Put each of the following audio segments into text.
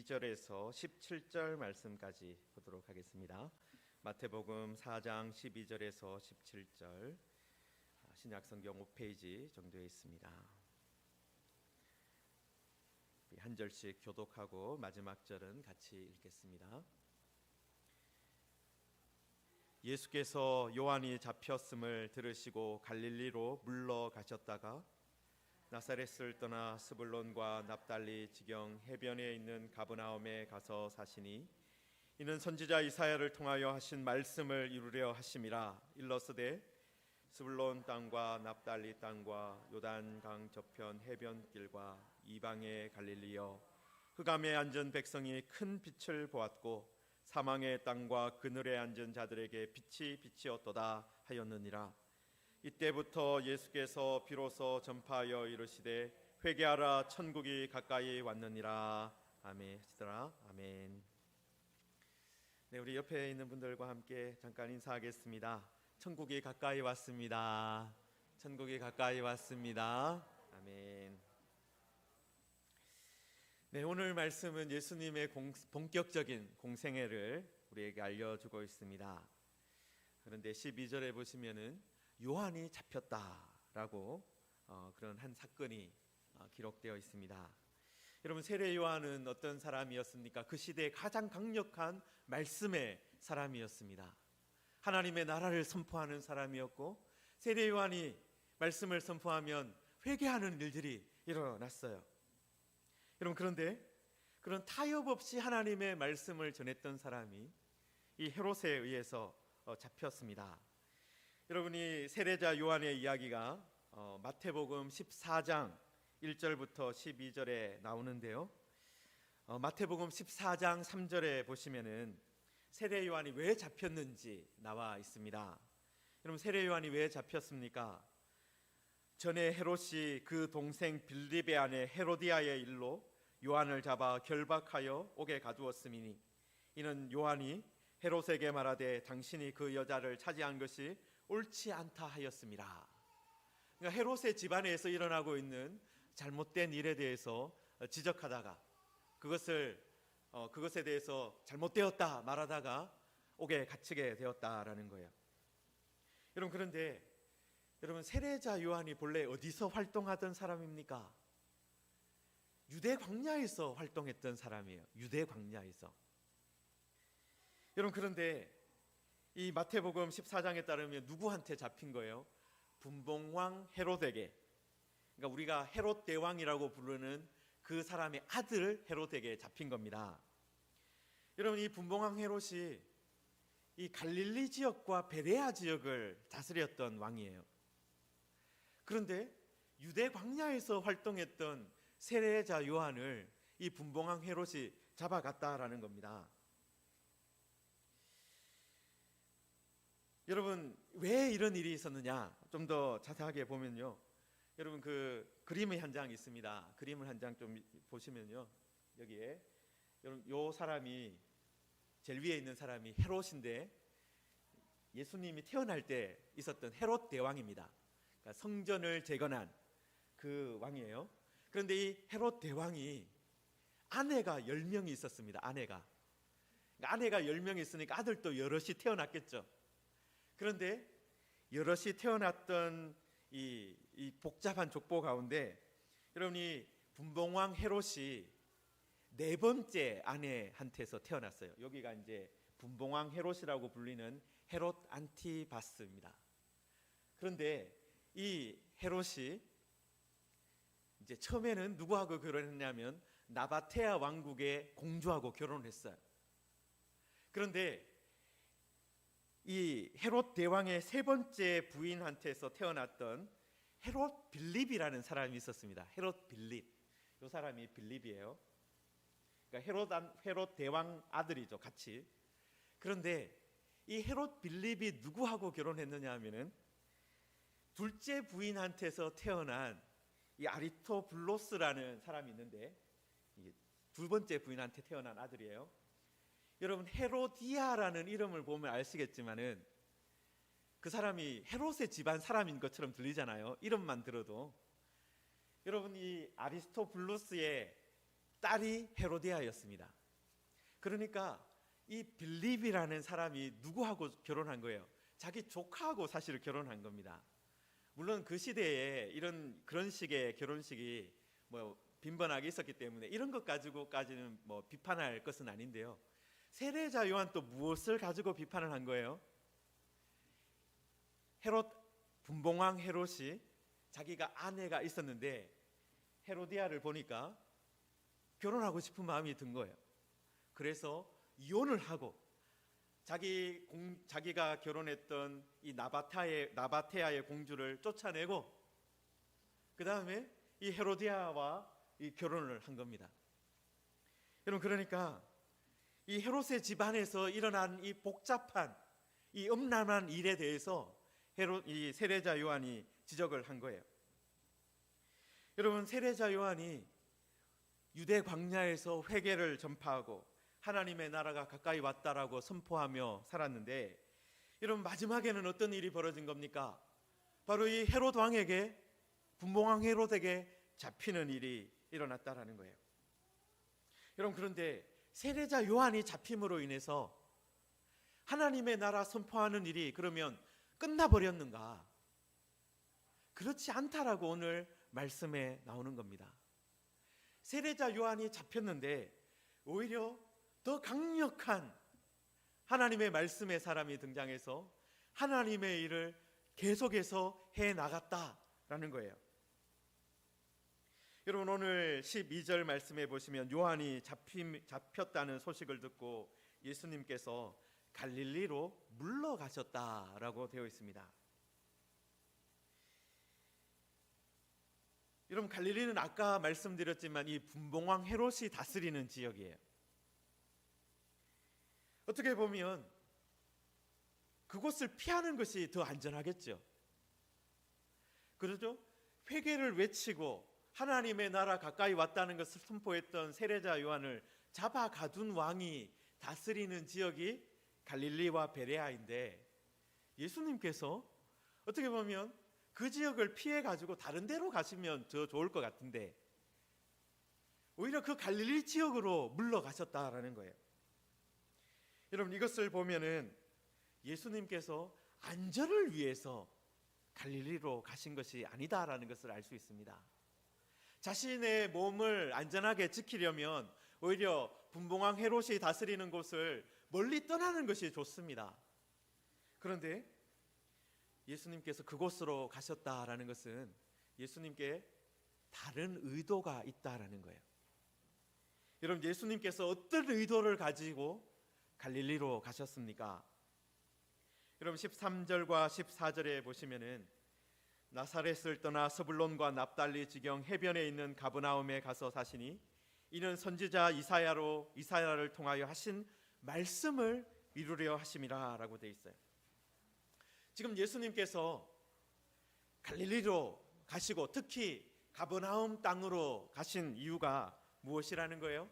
12절에서 17절 말씀까지 보도록 하겠습니다. 마태복음 4장 12절에서 17절, 신약성경 5페이지 정도에 있습니다. 한 절씩 교독하고 마지막 절은 같이 읽겠습니다. 예수께서 요한이 잡혔음을 들으시고 갈릴리로 물러가셨다가 나사렛을 떠나 스불론과 납달리 지경 해변에 있는 가버나움에 가서 사시니 이는 선지자 이사야를 통하여 하신 말씀을 이루려 하심이라. 일러스되 스불론 땅과 납달리 땅과 요단강 저편 해변길과 이방의 갈릴리여, 흑암에 앉은 백성이 큰 빛을 보았고 사망의 땅과 그늘에 앉은 자들에게 빛이 비치었도다 하였느니라. 이때부터 예수께서 비로소 전파하여 이르시되 회개하라, 천국이 가까이 왔느니라. 아멘. 하시더라. 아멘. 네, 우리 옆에 있는 분들과 함께 잠깐 인사하겠습니다. 천국이 가까이 왔습니다. 천국이 가까이 왔습니다. 아멘. 네, 오늘 말씀은 예수님의 본격적인 공생애를 우리에게 알려주고 있습니다. 그런데 12절에 보시면은 요한이 잡혔다라고 그런 한 사건이 기록되어 있습니다. 여러분, 세례 요한은 어떤 사람이었습니까? 그 시대에 가장 강력한 말씀의 사람이었습니다. 하나님의 나라를 선포하는 사람이었고, 세례 요한이 말씀을 선포하면 회개하는 일들이 일어났어요. 여러분, 그런데 그런 타협 없이 하나님의 말씀을 전했던 사람이 이 헤롯에 의해서 잡혔습니다. 여러분이 세례자 요한의 이야기가 마태복음 14장 1절부터 12절에 나오는데요. 마태복음 14장 3절에 보시면은 세례 요한이 왜 잡혔는지 나와 있습니다. 여러분, 세례 요한이 왜 잡혔습니까? 전에 헤롯이 그 동생 빌립의 아내 헤로디아의 일로 요한을 잡아 결박하여 옥에 가두었음이니, 이는 요한이 헤롯에게 말하되 당신이 그 여자를 차지한 것이 옳지 않다 하였습니다. 그러니까 헤롯의 집안에서 일어나고 있는 잘못된 일에 대해서 지적하다가 그것에 대해서 잘못되었다 말하다가 옥에 갇히게 되었다라는 거예요. 여러분, 그런데 여러분, 세례자 요한이 본래 어디서 활동하던 사람입니까? 유대 광야에서 활동했던 사람이에요. 유대 광야에서. 여러분, 그런데 이 마태복음 14장에 따르면 누구한테 잡힌 거예요? 분봉왕 헤롯에게, 그러니까 우리가 헤롯 대왕이라고 부르는 그 사람의 아들 헤롯에게 잡힌 겁니다. 여러분, 이 분봉왕 헤롯이 이 갈릴리 지역과 베레아 지역을 다스렸던 왕이에요. 그런데 유대 광야에서 활동했던 세례자 요한을 이 분봉왕 헤롯이 잡아갔다라는 겁니다. 여러분, 왜 이런 일이 있었느냐 좀 더 자세하게 보면요, 여러분, 그 그림의 한 장 있습니다. 그림을 한 장 좀 보시면요, 여기에 여러분, 요 사람이 제일 위에 있는 사람이 헤롯인데 예수님이 태어날 때 있었던 헤롯 대왕입니다. 그러니까 성전을 재건한 그 왕이에요. 그런데 이 헤롯 대왕이 아내가 10명이 있었습니다. 아내가 10명이 있으니까 아들도 여럿이 태어났겠죠. 그런데 여럿이 태어났던 이 복잡한 족보 가운데 여러분이 분봉왕 헤롯이 네 번째 아내한테서 태어났어요. 여기가 이제 분봉왕 헤롯이라고 불리는 헤롯 안티바스입니다. 그런데 이 헤롯이 이제 처음에는 누구하고 결혼했냐면 나바테아 왕국의 공주하고 결혼했어요. 그런데 이 헤롯 대왕의 세 번째 부인한테서 태어났던 헤롯 빌립이라는 사람이 있었습니다. 헤롯 빌립. 이 사람이 빌립이에요. 그러니까 헤롯 대왕 아들이죠, 같이. 그런데 이 헤롯 빌립이 누구하고 결혼했느냐 하면은 둘째 부인한테서 태어난 이 아리토블로스라는 사람이 있는데, 이게 두 번째 부인한테 태어난 아들이에요. 여러분, 헤로디아라는 이름을 보면 아시겠지만은 그 사람이 헤롯의 집안 사람인 것처럼 들리잖아요, 이름만 들어도. 여러분, 이 아리스토블루스의 딸이 헤로디아였습니다. 그러니까 이 빌립이라는 사람이 누구하고 결혼한 거예요? 자기 조카하고 사실 결혼한 겁니다. 물론 그 시대에 그런 식의 결혼식이 뭐 빈번하게 있었기 때문에 이런 것 가지고까지는 뭐 비판할 것은 아닌데요. 세례자 요한 또 무엇을 가지고 비판을 한 거예요? 분봉왕 헤롯이 자기가 아내가 있었는데 헤로디아를 보니까 결혼하고 싶은 마음이 든 거예요. 그래서 이혼을 하고 자기가 결혼했던 이 나바테아의 공주를 쫓아내고 그 다음에 이 헤로디아와 이 결혼을 한 겁니다. 여러분, 그러니까 이 헤롯의 집안에서 일어난 이 복잡한 이 음란한 일에 대해서 이 세례자 요한이 지적을 한 거예요. 여러분, 세례자 요한이 유대 광야에서 회개를 전파하고 하나님의 나라가 가까이 왔다라고 선포하며 살았는데, 여러분, 마지막에는 어떤 일이 벌어진 겁니까? 바로 이 헤롯 왕에게, 분봉왕 헤롯에게 잡히는 일이 일어났다라는 거예요. 여러분, 그런데 세례자 요한이 잡힘으로 인해서 하나님의 나라 선포하는 일이 그러면 끝나버렸는가? 그렇지 않다라고 오늘 말씀에 나오는 겁니다. 세례자 요한이 잡혔는데 오히려 더 강력한 하나님의 말씀의 사람이 등장해서 하나님의 일을 계속해서 해 나갔다라는 거예요. 여러분, 오늘 12절 말씀에 보시면 요한이 잡혔다는 소식을 듣고 예수님께서 갈릴리로 물러가셨다라고 되어 있습니다. 여러분, 갈릴리는 아까 말씀드렸지만 이 분봉왕 헤롯이 다스리는 지역이에요. 어떻게 보면 그곳을 피하는 것이 더 안전하겠죠. 그렇죠? 회개를 외치고 하나님의 나라 가까이 왔다는 것을 선포했던 세례자 요한을 잡아 가둔 왕이 다스리는 지역이 갈릴리와 베레아인데, 예수님께서 어떻게 보면 그 지역을 피해 가지고 다른 데로 가시면 더 좋을 것 같은데 오히려 그 갈릴리 지역으로 물러가셨다라는 거예요. 여러분, 이것을 보면은 예수님께서 안전을 위해서 갈릴리로 가신 것이 아니다라는 것을 알 수 있습니다. 자신의 몸을 안전하게 지키려면 오히려 분봉왕 헤롯이 다스리는 곳을 멀리 떠나는 것이 좋습니다. 그런데 예수님께서 그곳으로 가셨다라는 것은 예수님께 다른 의도가 있다라는 거예요. 여러분, 예수님께서 어떤 의도를 가지고 갈릴리로 가셨습니까? 여러분, 13절과 14절에 보시면은 나사렛을 떠나 스불론과 납달리 지경 해변에 있는 가브나움에 가서 사시니 이는 선지자 이사야를 통하여 하신 말씀을 이루려 하심이라라고 되어 있어요. 지금 예수님께서 갈릴리로 가시고 특히 가버나움 땅으로 가신 이유가 무엇이라는 거예요?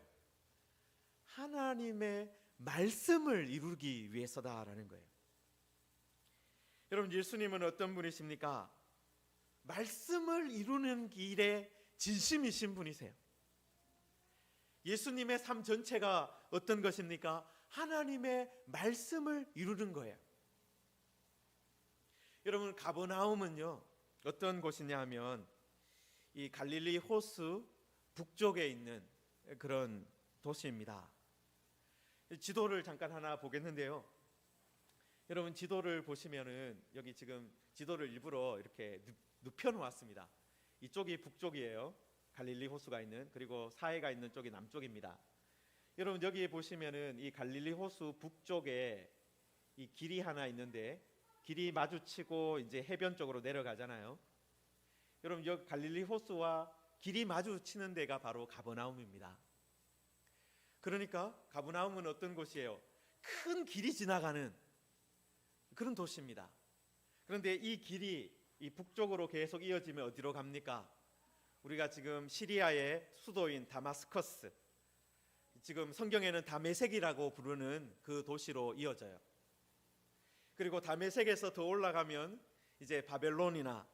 하나님의 말씀을 이루기 위해서다라는 거예요. 여러분, 예수님은 어떤 분이십니까? 말씀을 이루는 길에 진심이신 분이세요. 예수님의 삶 전체가 어떤 것입니까? 하나님의 말씀을 이루는 거예요. 여러분, 가버나움은요 어떤 곳이냐 하면 이 갈릴리 호수 북쪽에 있는 그런 도시입니다. 지도를 잠깐 하나 보겠는데요. 여러분, 지도를 보시면은 여기 지금 지도를 일부러 이렇게 눕혀 놓았습니다. 이쪽이 북쪽이에요. 갈릴리 호수가 있는, 그리고 사해가 있는 쪽이 남쪽입니다. 여러분, 여기 보시면은 이 갈릴리 호수 북쪽에 이 길이 하나 있는데 길이 마주치고 이제 해변 쪽으로 내려가잖아요. 여러분, 여기 갈릴리 호수와 길이 마주치는 데가 바로 가버나움입니다. 그러니까 가버나움은 어떤 곳이에요? 큰 길이 지나가는 그런 도시입니다. 그런데 이 길이 이 북쪽으로 계속 이어지면 어디로 갑니까? 우리가 지금 시리아의 수도인 다마스커스, 지금 성경에는 다메섹이라고 부르는 그 도시로 이어져요. 그리고 다메섹에서 더 올라가면 이제 바벨론이나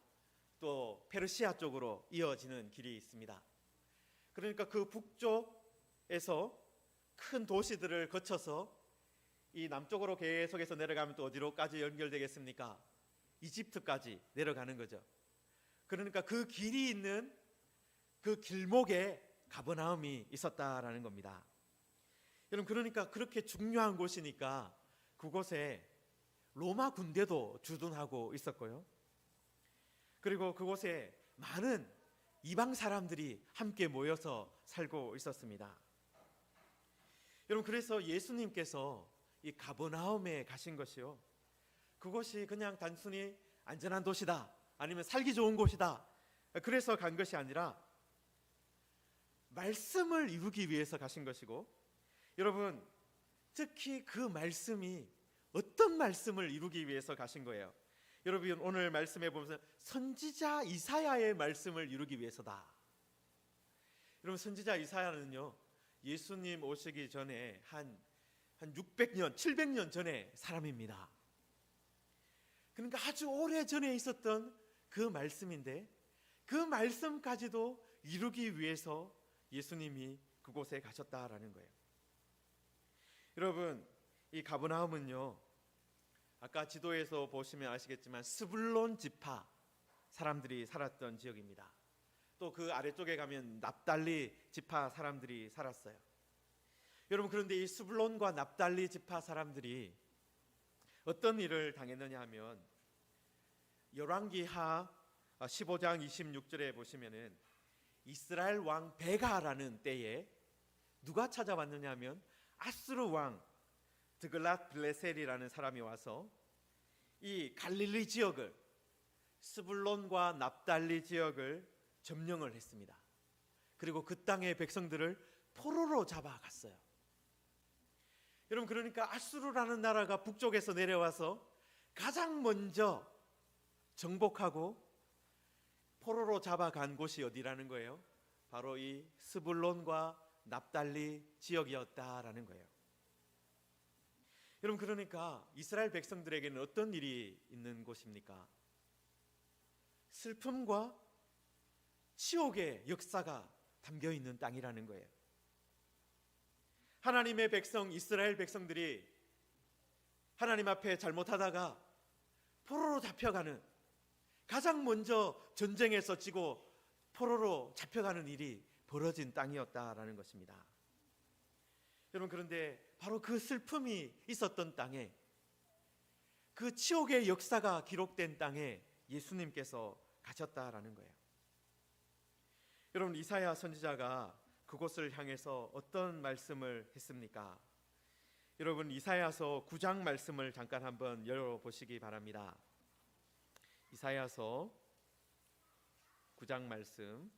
또 페르시아 쪽으로 이어지는 길이 있습니다. 그러니까 그 북쪽 큰 도시들을 거쳐서 이 남쪽으로 계속해서 내려가면 또 어디로까지 연결되겠습니까? 이집트까지 내려가는 거죠. 그러니까 그 길이 있는 그 길목에 가버나움이 있었다라는 겁니다. 여러분, 그러니까 그렇게 중요한 곳이니까 그곳에 로마 군대도 주둔하고 있었고요. 그리고 그곳에 많은 이방 사람들이 함께 모여서 살고 있었습니다. 여러분, 그래서 예수님께서 이 가버나움에 가신 것이요, 그것이 그냥 단순히 안전한 도시다, 아니면 살기 좋은 곳이다, 그래서 간 것이 아니라 말씀을 이루기 위해서 가신 것이고, 여러분, 특히 그 말씀이 어떤 말씀을 이루기 위해서 가신 거예요? 여러분, 오늘 말씀해 보면서 선지자 이사야의 말씀을 이루기 위해서다. 여러분, 선지자 이사야는요, 예수님 오시기 전에 한 600년, 700년 전의 사람입니다. 그러니까 아주 오래 전에 있었던 그 말씀인데, 그 말씀까지도 이루기 위해서 예수님이 그곳에 가셨다라는 거예요. 여러분, 이 가버나움은요, 아까 지도에서 보시면 아시겠지만 스불론 지파 사람들이 살았던 지역입니다. 또 그 아래쪽에 가면 납달리 지파 사람들이 살았어요. 여러분, 그런데 이 스불론과 납달리 지파 사람들이 어떤 일을 당했느냐 하면, 열왕기하 15장 26절에 보시면은 이스라엘 왕 베가라는 때에 누가 찾아왔느냐 하면 아수르 왕 드글랏 빌레셀이라는 사람이 와서 이 갈릴리 지역을, 스불론과 납달리 지역을 점령을 했습니다. 그리고 그 땅의 백성들을 포로로 잡아갔어요. 여러분, 그러니까 아수르라는 나라가 북쪽에서 내려와서 가장 먼저 정복하고 포로로 잡아간 곳이 어디라는 거예요? 바로 이 스불론과 납달리 지역이었다라는 거예요. 여러분, 그러니까 이스라엘 백성들에게는 어떤 일이 있는 곳입니까? 슬픔과 치욕의 역사가 담겨 있는 땅이라는 거예요. 하나님의 백성, 이스라엘 백성들이 하나님 앞에 잘못하다가 포로로 잡혀가는, 가장 먼저 전쟁에서 지고 포로로 잡혀가는 일이 벌어진 땅이었다라는 것입니다. 여러분, 그런데 바로 그 슬픔이 있었던 땅에, 그 치욕의 역사가 기록된 땅에 예수님께서 가셨다라는 거예요. 여러분, 이사야 선지자가 그곳을 향해서 어떤 말씀을 했습니까? 여러분, 이사야서 9장 말씀을 잠깐 한번 열어보시기 바랍니다. 이사야서 9장 말씀,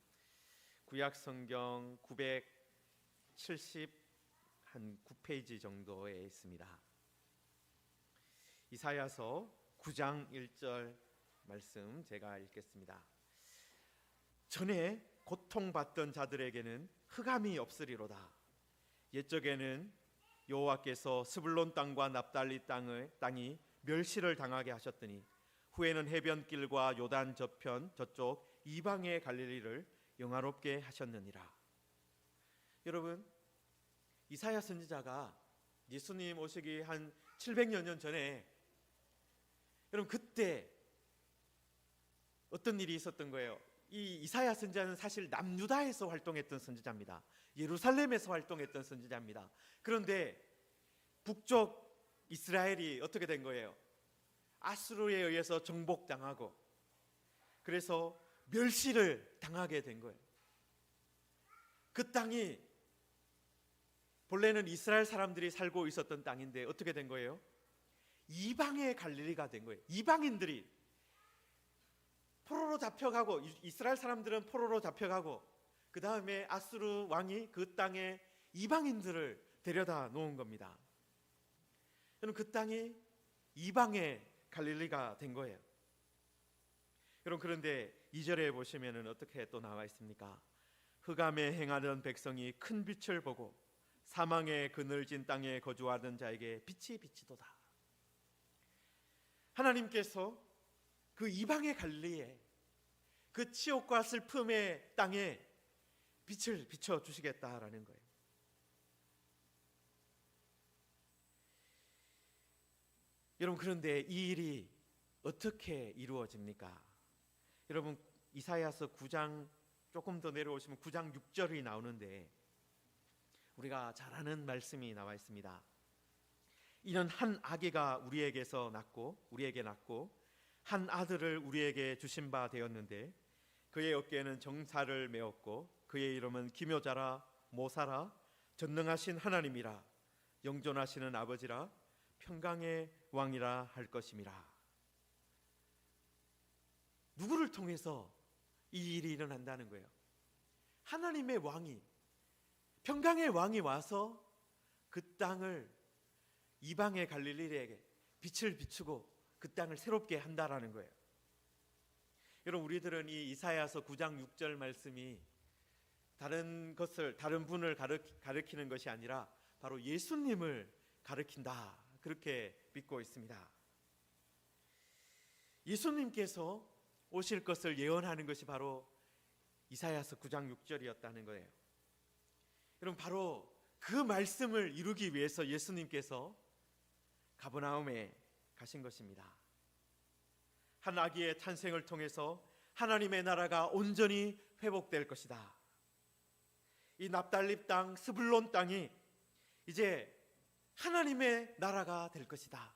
구약 성경 970 정도에 있습니다. 이사야서 9장 1절 말씀 제가 읽겠습니다. 전에 고통받던 자들에게는 흑암이 없으리로다. 옛적에는 여호와께서 스불론 땅과 납달리 땅이 멸시를 당하게 하셨더니 후에는 해변길과 요단 저편 저쪽 이방의 갈릴리를 영화롭게 하셨느니라. 여러분, 이사야 선지자가 예수님 오시기 한 700여 년 전에, 여러분, 그때 어떤 일이 있었던 거예요? 이 이사야 선지자는 사실 남유다에서 활동했던 선지자입니다. 예루살렘에서 활동했던 선지자입니다. 그런데 북쪽 이스라엘이 어떻게 된 거예요? 아수르에 의해서 정복당하고, 그래서 멸시를 당하게 된 거예요. 그 땅이 본래는 이스라엘 사람들이 살고 있었던 땅인데 어떻게 된 거예요? 이방의 갈릴리가 된 거예요. 이방인들이 포로로 잡혀가고, 이스라엘 사람들은 포로로 잡혀가고, 그 다음에 아수르 왕이 그 땅에 이방인들을 데려다 놓은 겁니다. 여러분, 그 땅이 이방의 갈릴리가 된 거예요. 여러분, 그런데 2절에 보시면은 어떻게 또 나와 있습니까? 흑암에 행하던 백성이 큰 빛을 보고 사망의 그늘진 땅에 거주하던 자에게 빛이 비치도다. 하나님께서 그 이방의 갈릴리에, 그 치욕과 슬픔의 땅에 빛을 비춰 주시겠다라는 거예요. 여러분, 그런데 이 일이 어떻게 이루어집니까? 여러분, 이사야서 9장 조금 더 내려오시면 9장 6절이 나오는데 우리가 잘 아는 말씀이 나와 있습니다. 이는 한 아기가 우리에게 낳고 한 아들을 우리에게 주신 바 되었는데 그의 어깨에는 정사를 메었고 그의 이름은 기묘자라 모사라 전능하신 하나님이라 영존하시는 아버지라 평강의 왕이라 할 것임이라. 누구를 통해서 이 일이 일어난다는 거예요? 하나님의 왕이, 평강의 왕이 와서 그 땅을 이방의 갈릴리에게 빛을 비추고 그 땅을 새롭게 한다라는 거예요. 여러분, 우리들은 이 이사야서 9장 6절 말씀이 다른 분을 가르치는 것이 아니라 바로 예수님을 가르친다, 그렇게 믿고 있습니다. 예수님께서 오실 것을 예언하는 것이 바로 이사야서 9장 6절이었다는 거예요. 여러분, 바로 그 말씀을 이루기 위해서 예수님께서 가버나움에 가신 것입니다. 한 아기의 탄생을 통해서 하나님의 나라가 온전히 회복될 것이다. 이 납달리 땅, 스불론 땅이 이제 하나님의 나라가 될 것이다.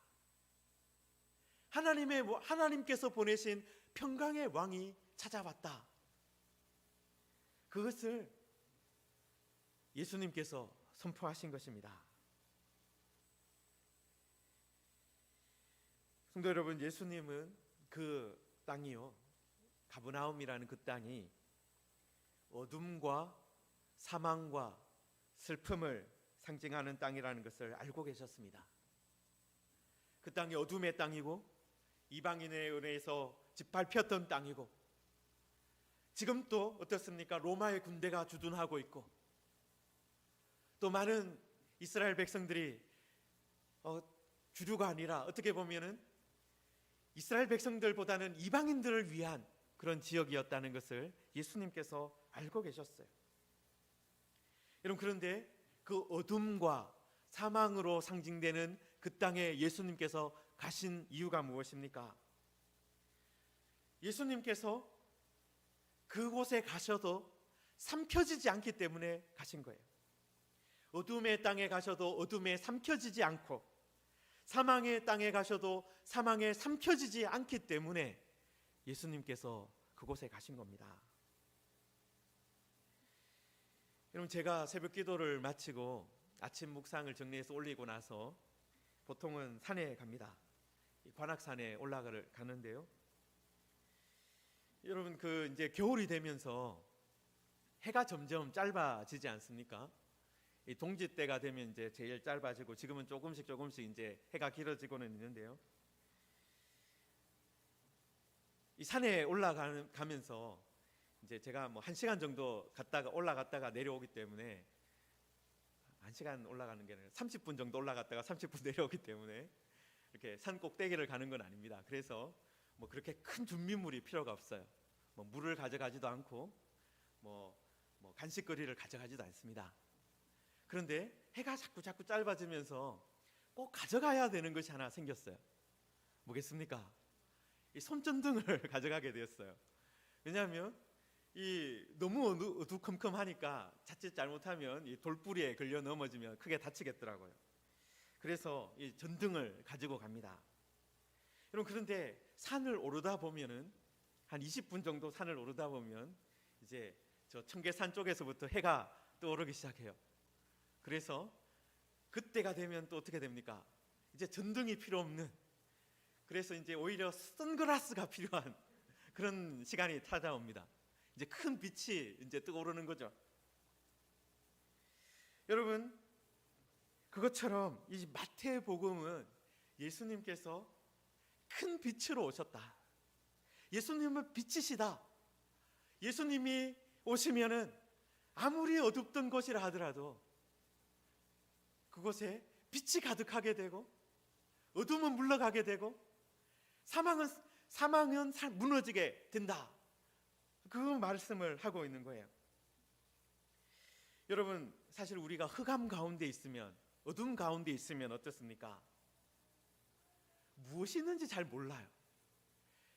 하나님께서 보내신 평강의 왕이 찾아왔다. 그것을 예수님께서 선포하신 것입니다. 성도 여러분, 예수님은 그 땅이요, 가버나움이라는 그 땅이 어둠과 사망과 슬픔을 상징하는 땅이라는 것을 알고 계셨습니다. 그 땅이 어둠의 땅이고 이방인에 의해서 짓밟혔던 땅이고 지금 또 어떻습니까? 로마의 군대가 주둔하고 있고 또 많은 이스라엘 백성들이 주류가 아니라 어떻게 보면은 이스라엘 백성들보다는 이방인들을 위한 그런 지역이었다는 것을 예수님께서 알고 계셨어요. 여러분, 그런데 그 어둠과 사망으로 상징되는 그 땅에 예수님께서 가신 이유가 무엇입니까? 예수님께서 그곳에 가셔도 삼켜지지 않기 때문에 가신 거예요. 어둠의 땅에 가셔도 어둠에 삼켜지지 않고 사망의 땅에 가셔도 사망에 삼켜지지 않기 때문에 예수님께서 그곳에 가신 겁니다. 여러분, 제가 새벽 기도를 마치고 아침 묵상을 정리해서 올리고 나서 보통은 산에 갑니다. 관악산에 올라가는데요. 여러분, 이제 겨울이 되면서 해가 점점 짧아지지 않습니까? 이 동지 때가 되면 이제 제일 짧아지고 지금은 조금씩 이제 해가 길어지고는 있는데요. 이 산에 올라가면서 이제 제가 뭐 1시간 정도 올라갔다가 내려오기 때문에 1시간 올라가는 게 아니라 30분 정도 올라갔다가 30분 내려오기 때문에 이렇게 산 꼭대기를 가는 건 아닙니다. 그래서 뭐 그렇게 큰 준비물이 필요가 없어요. 뭐 물을 가져가지도 않고 뭐 간식거리를 가져가지도 않습니다. 그런데 해가 자꾸 짧아지면서 꼭 가져가야 되는 것이 하나 생겼어요. 뭐겠습니까? 이 손전등을 가져가게 되었어요. 왜냐하면 너무 어두컴컴하니까 자칫 잘못하면 이 돌뿌리에 걸려 넘어지면 크게 다치겠더라고요. 그래서 이 전등을 가지고 갑니다. 여러분, 그런데 산을 오르다 보면은 한 20분 정도 산을 오르다 보면 이제 저 청계산 쪽에서부터 해가 떠오르기 시작해요. 그래서 그때가 되면 또 어떻게 됩니까? 이제 전등이 필요 없는, 그래서 이제 오히려 선글라스가 필요한 그런 시간이 찾아옵니다. 이제 큰 빛이 이제 떠오르는 거죠. 여러분, 그것처럼 이 마태복음은 예수님께서 큰 빛으로 오셨다. 예수님은 빛이시다. 예수님이 오시면은 아무리 어둡던 곳이라 하더라도 그곳에 빛이 가득하게 되고 어둠은 물러가게 되고 사망은 무너지게 된다. 그 말씀을 하고 있는 거예요. 여러분, 사실 우리가 흑암 가운데 있으면, 어둠 가운데 있으면 어떻습니까? 무엇이 있는지 잘 몰라요.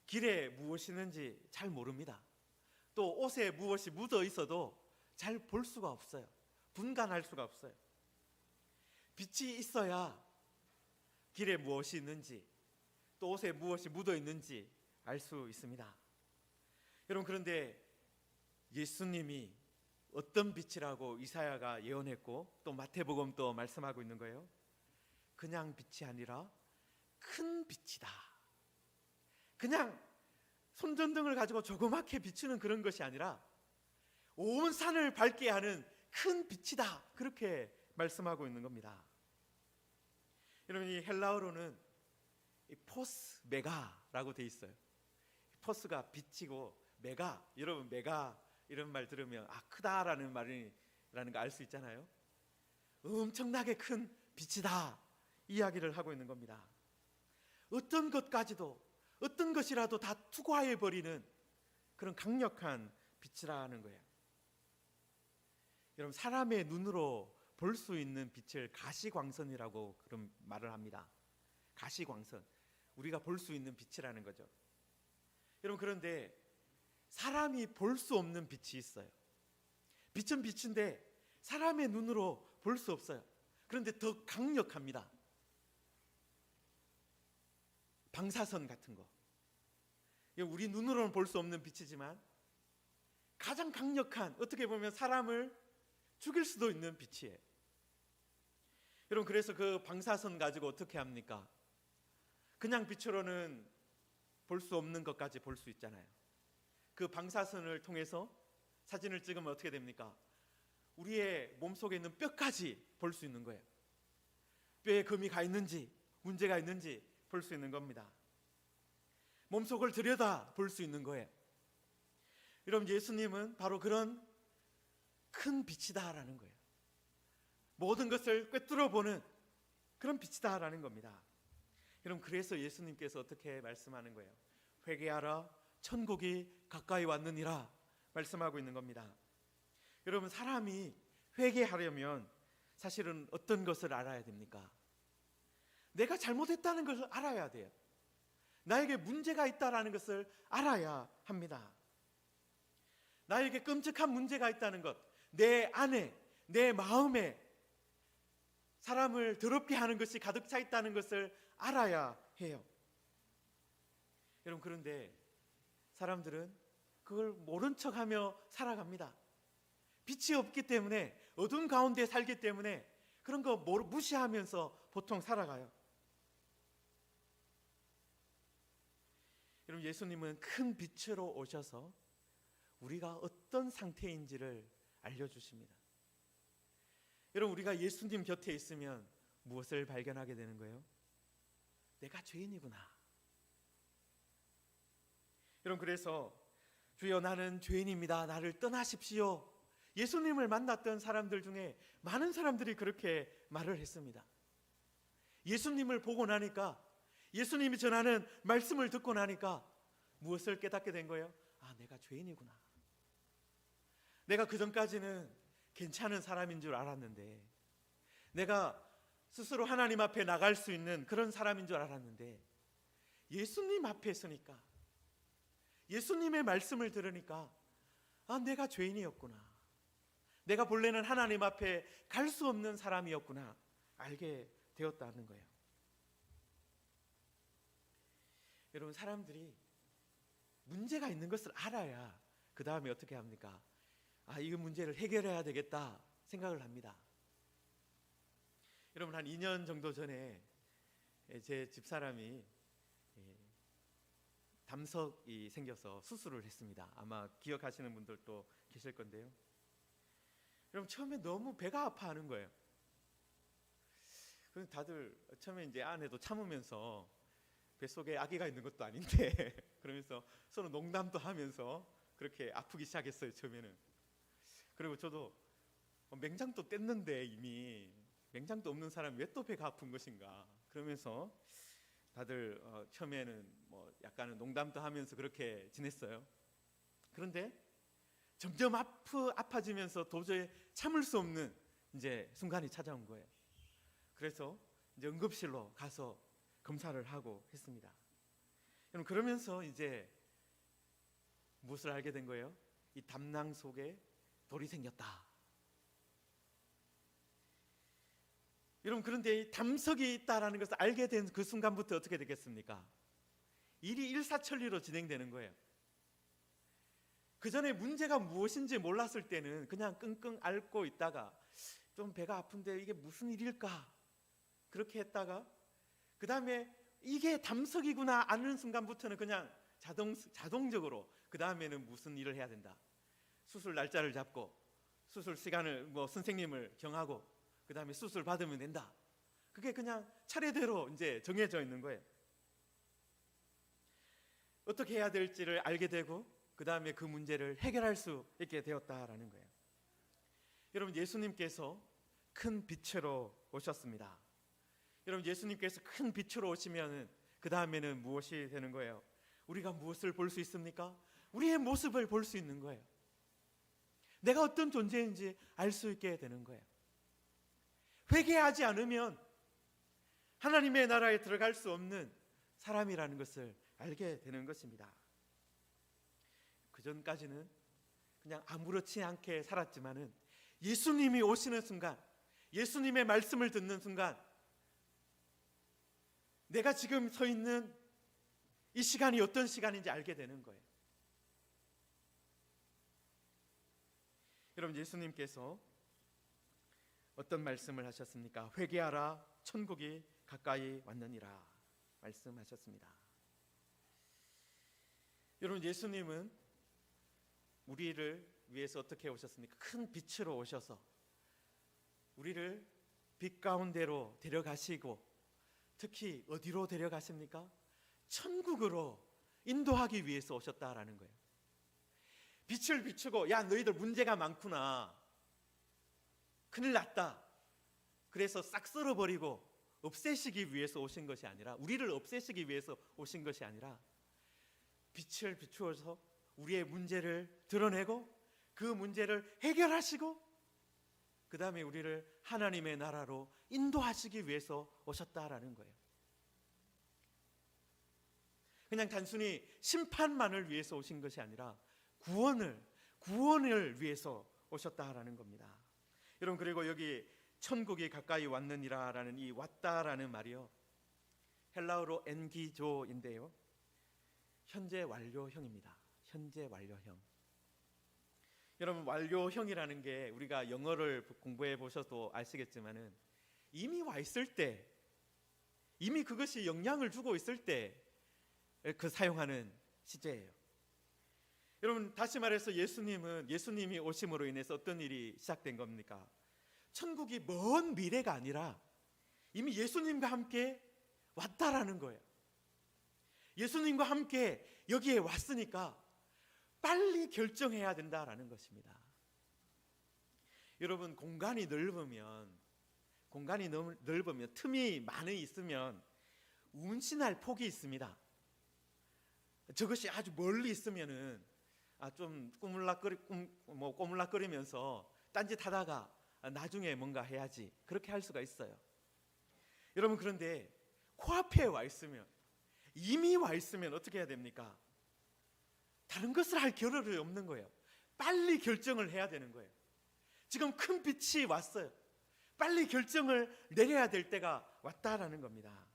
길에 무엇이 있는지 잘 모릅니다. 또 옷에 무엇이 묻어 있어도 잘 볼 수가 없어요. 분간할 수가 없어요. 빛이 있어야 길에 무엇이 있는지, 또 옷에 무엇이 묻어 있는지 알 수 있습니다. 여러분, 그런데 예수님이 어떤 빛이라고 이사야가 예언했고 또 마태복음도 말씀하고 있는 거예요. 그냥 빛이 아니라 큰 빛이다. 그냥 손전등을 가지고 조그맣게 비추는 그런 것이 아니라 온 산을 밝게 하는 큰 빛이다. 그렇게 말씀하고 있는 겁니다. 여러분, 이 헬라어로는 포스 메가라고 돼 있어요. 포스가 빛이고 메가, 여러분 메가 이런 말 들으면 크다라는 말이라는 거 알 수 있잖아요. 엄청나게 큰 빛이다 이야기를 하고 있는 겁니다. 어떤 것까지도, 어떤 것이라도 다 투과해 버리는 그런 강력한 빛이라는 거예요. 여러분, 사람의 눈으로 볼 수 있는 빛을 가시광선이라고 그런 말을 합니다. 가시광선, 우리가 볼 수 있는 빛이라는 거죠. 여러분, 그런데 사람이 볼 수 없는 빛이 있어요. 빛은 빛인데 사람의 눈으로 볼 수 없어요. 그런데 더 강력합니다. 방사선 같은 거. 우리 눈으로는 볼 수 없는 빛이지만 가장 강력한, 어떻게 보면 사람을 죽일 수도 있는 빛이에요. 여러분, 그래서 그 방사선 가지고 어떻게 합니까? 그냥 빛으로는 볼 수 없는 것까지 볼 수 있잖아요. 그 방사선을 통해서 사진을 찍으면 어떻게 됩니까? 우리의 몸속에 있는 뼈까지 볼 수 있는 거예요. 뼈에 금이 가 있는지, 문제가 있는지 볼 수 있는 겁니다. 몸속을 들여다 볼 수 있는 거예요. 여러분, 예수님은 바로 그런 큰 빛이다라는 거예요. 모든 것을 꿰뚫어 보는 그런 빛이다라는 겁니다. 여러분, 그래서 예수님께서 어떻게 말씀하는 거예요? 회개하라, 천국이 가까이 왔느니라 말씀하고 있는 겁니다. 여러분, 사람이 회개하려면 사실은 어떤 것을 알아야 됩니까? 내가 잘못했다는 것을 알아야 돼요. 나에게 문제가 있다는 것을 알아야 합니다. 나에게 끔찍한 문제가 있다는 것, 내 안에, 내 마음에 사람을 더럽게 하는 것이 가득 차 있다는 것을 알아야 해요. 여러분, 그런데 사람들은 그걸 모른 척하며 살아갑니다. 빛이 없기 때문에, 어두운 가운데 살기 때문에 그런 거 무시하면서 보통 살아가요. 여러분, 예수님은 큰 빛으로 오셔서 우리가 어떤 상태인지를 알려주십니다. 여러분, 우리가 예수님 곁에 있으면 무엇을 발견하게 되는 거예요? 내가 죄인이구나. 여러분, 그래서 주여, 나는 죄인입니다. 나를 떠나십시오. 예수님을 만났던 사람들 중에 많은 사람들이 그렇게 말을 했습니다. 예수님을 보고 나니까, 예수님이 전하는 말씀을 듣고 나니까 무엇을 깨닫게 된 거예요? 내가 죄인이구나. 내가 그전까지는 괜찮은 사람인 줄 알았는데, 내가 스스로 하나님 앞에 나갈 수 있는 그런 사람인 줄 알았는데, 예수님 앞에 서니까, 예수님의 말씀을 들으니까 내가 죄인이었구나. 내가 본래는 하나님 앞에 갈 수 없는 사람이었구나 알게 되었다는 거예요. 여러분, 사람들이 문제가 있는 것을 알아야 그 다음에 어떻게 합니까? 이 문제를 해결해야 되겠다 생각을 합니다. 여러분, 한 2년 정도 전에 제 집사람이 담석이 생겨서 수술을 했습니다. 아마 기억하시는 분들도 계실 건데요. 여러분, 처음에 너무 배가 아파하는 거예요. 그래서 다들 처음에 이제 아내도 참으면서, 뱃속에 아기가 있는 것도 아닌데 그러면서 서로 농담도 하면서 그렇게 아프기 시작했어요, 처음에는. 그리고 저도 맹장도 뗐는데 이미 맹장도 없는 사람이 왜 또 배가 아픈 것인가 그러면서 다들 처음에는 약간은 농담도 하면서 그렇게 지냈어요. 그런데 점점 아파지면서 도저히 참을 수 없는 이제 순간이 찾아온 거예요. 그래서 이제 응급실로 가서 검사를 하고 했습니다. 여러분, 그러면서 이제 무엇을 알게 된 거예요? 이 담낭 속에 돌이 생겼다. 여러분, 그런데 이 담석이 있다라는 것을 알게 된 그 순간부터 어떻게 되겠습니까? 일이 일사천리로 진행되는 거예요. 그 전에 문제가 무엇인지 몰랐을 때는 그냥 끙끙 앓고 있다가 좀 배가 아픈데 이게 무슨 일일까? 그렇게 했다가 그 다음에 이게 담석이구나 아는 순간부터는 그냥 자동적으로 그 다음에는 무슨 일을 해야 된다. 수술 날짜를 잡고 수술 시간을 선생님을 정하고 그 다음에 수술 받으면 된다. 그게 그냥 차례대로 이제 정해져 있는 거예요. 어떻게 해야 될지를 알게 되고 그 다음에 그 문제를 해결할 수 있게 되었다라는 거예요. 여러분, 예수님께서 큰 빛으로 오셨습니다. 여러분, 예수님께서 큰 빛으로 오시면 그 다음에는 무엇이 되는 거예요? 우리가 무엇을 볼 수 있습니까? 우리의 모습을 볼 수 있는 거예요. 내가 어떤 존재인지 알 수 있게 되는 거예요. 회개하지 않으면 하나님의 나라에 들어갈 수 없는 사람이라는 것을 알게 되는 것입니다. 그 전까지는 그냥 아무렇지 않게 살았지만은 예수님이 오시는 순간, 예수님의 말씀을 듣는 순간 내가 지금 서 있는 이 시간이 어떤 시간인지 알게 되는 거예요. 여러분, 예수님께서 어떤 말씀을 하셨습니까? 회개하라, 천국이 가까이 왔느니라 말씀하셨습니다. 여러분, 예수님은 우리를 위해서 어떻게 오셨습니까? 큰 빛으로 오셔서 우리를 빛 가운데로 데려가시고, 특히 어디로 데려가십니까? 천국으로 인도하기 위해서 오셨다라는 거예요. 빛을 비추고, 야, 너희들 문제가 많구나, 큰일 났다, 그래서 싹 쓸어버리고 없애시기 위해서 오신 것이 아니라, 우리를 없애시기 위해서 오신 것이 아니라 빛을 비추어서 우리의 문제를 드러내고 그 문제를 해결하시고 그 다음에 우리를 하나님의 나라로 인도하시기 위해서 오셨다라는 거예요. 그냥 단순히 심판만을 위해서 오신 것이 아니라 구원을 위해서 오셨다라는 겁니다. 여러분, 그리고 여기 천국이 가까이 왔느니라라는 이 왔다라는 말이요, 헬라어로 엔기조인데요, 현재 완료형입니다. 현재 완료형. 여러분, 완료형이라는 게 우리가 영어를 공부해 보셔도 아시겠지만은 이미 와 있을 때, 이미 그것이 영향을 주고 있을 때 그 사용하는 시제예요. 여러분, 다시 말해서 예수님이 오심으로 인해서 어떤 일이 시작된 겁니까? 천국이 먼 미래가 아니라 이미 예수님과 함께 왔다라는 거예요. 예수님과 함께 여기에 왔으니까 빨리 결정해야 된다라는 것입니다. 여러분, 공간이 넓으면 틈이 많이 있으면 운신할 폭이 있습니다. 저것이 아주 멀리 있으면은 좀 꼬물락거리면서 딴짓하다가 나중에 뭔가 해야지, 그렇게 할 수가 있어요. 여러분, 그런데 코앞에 와 있으면, 이미 와 있으면 어떻게 해야 됩니까? 다른 것을 할 겨를이 없는 거예요. 빨리 결정을 해야 되는 거예요. 지금 큰 빛이 왔어요. 빨리 결정을 내려야 될 때가 왔다라는 겁니다.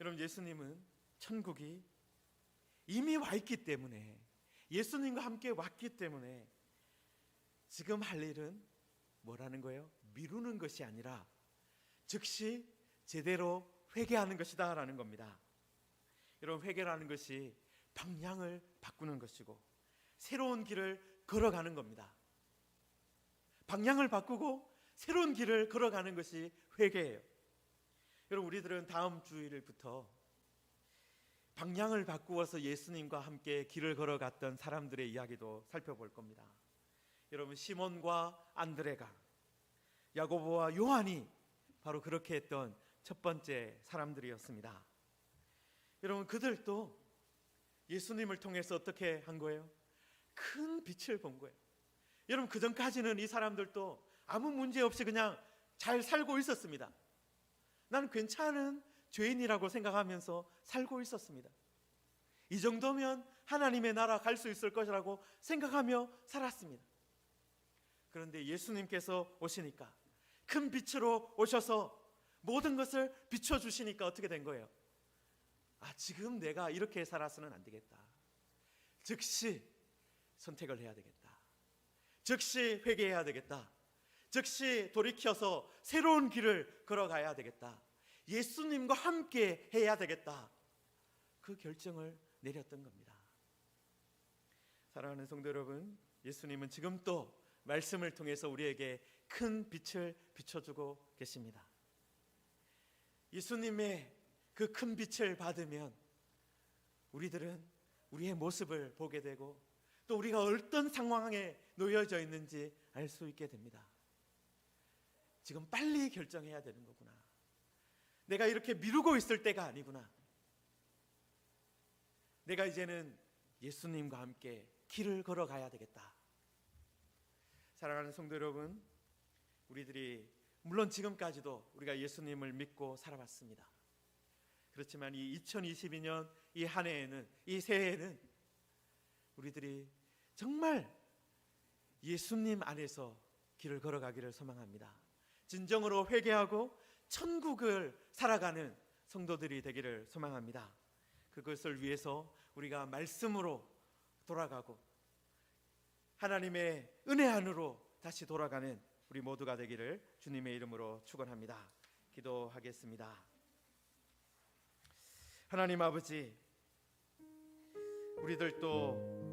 여러분, 예수님은 천국이 이미 와 있기 때문에, 예수님과 함께 왔기 때문에 지금 할 일은 뭐라는 거예요? 미루는 것이 아니라 즉시 제대로 회개하는 것이다 라는 겁니다. 여러분, 회개라는 것이 방향을 바꾸는 것이고 새로운 길을 걸어가는 겁니다. 방향을 바꾸고 새로운 길을 걸어가는 것이 회개예요. 여러분, 우리들은 다음 주일부터 방향을 바꾸어서 예수님과 함께 길을 걸어갔던 사람들의 이야기도 살펴볼 겁니다. 여러분, 시몬과 안드레가, 야고보와 요한이 바로 그렇게 했던 첫 번째 사람들이었습니다. 여러분, 그들도 예수님을 통해서 어떻게 한 거예요? 큰 빛을 본 거예요. 여러분, 그 전까지는 이 사람들도 아무 문제 없이 그냥 잘 살고 있었습니다. 나는 괜찮은 죄인이라고 생각하면서 살고 있었습니다. 이 정도면 하나님의 나라 갈 수 있을 것이라고 생각하며 살았습니다. 그런데 예수님께서 오시니까, 큰 빛으로 오셔서 모든 것을 비춰주시니까 어떻게 된 거예요? 지금 내가 이렇게 살아서는 안 되겠다. 즉시 선택을 해야 되겠다. 즉시 회개해야 되겠다. 즉시 돌이켜서 새로운 길을 걸어가야 되겠다. 예수님과 함께 해야 되겠다. 그 결정을 내렸던 겁니다. 사랑하는 성도 여러분, 예수님은 지금 또 말씀을 통해서 우리에게 큰 빛을 비춰주고 계십니다. 예수님의 그 큰 빛을 받으면 우리들은 우리의 모습을 보게 되고 또 우리가 어떤 상황에 놓여져 있는지 알 수 있게 됩니다. 지금 빨리 결정해야 되는 거구나. 내가 이렇게 미루고 있을 때가 아니구나. 내가 이제는 예수님과 함께 길을 걸어가야 되겠다. 사랑하는 성도 여러분, 우리들이 물론 지금까지도 우리가 예수님을 믿고 살아왔습니다. 그렇지만 이 2022년 이 한 해에는, 이 새해에는 우리들이 정말 예수님 안에서 길을 걸어가기를 소망합니다. 진정으로 회개하고 천국을 살아가는 성도들이 되기를 소망합니다. 그것을 위해서 우리가 말씀으로 돌아가고 하나님의 은혜 안으로 다시 돌아가는 우리 모두가 되기를 주님의 이름으로 축원합니다. 기도하겠습니다. 하나님 아버지, 우리들도